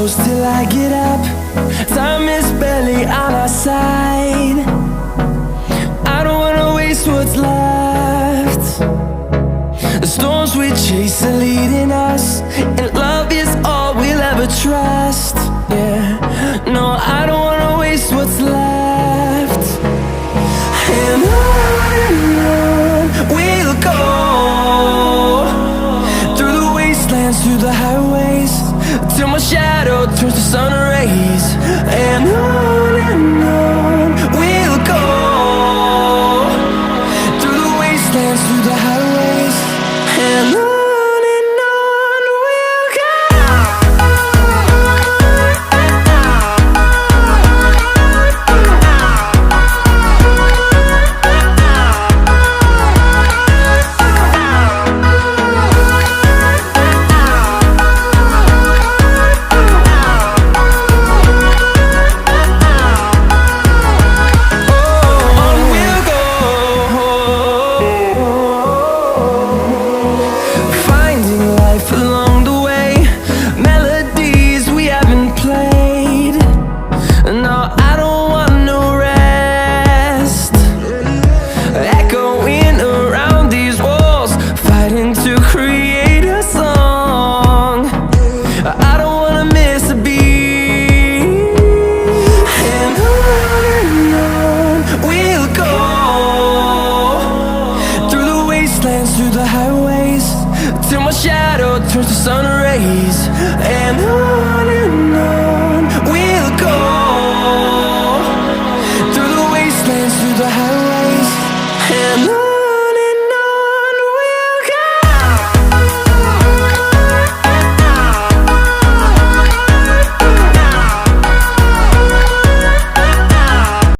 close till I get up. Time is barely on our side. I don't wanna waste what's left. The storms we chase are leading us, and love is all we'll ever trust. Yeah, no, I don't wanna waste what's left. And on we'll go, through the wastelands, through the highways, till my shadow turns to sun rays. And on we'll go, through the wastelands, through the highways, and on we'll go. Through the highways, till my shadow turns to sun rays. And on we'll go, through the wastelands, through the highways, and on.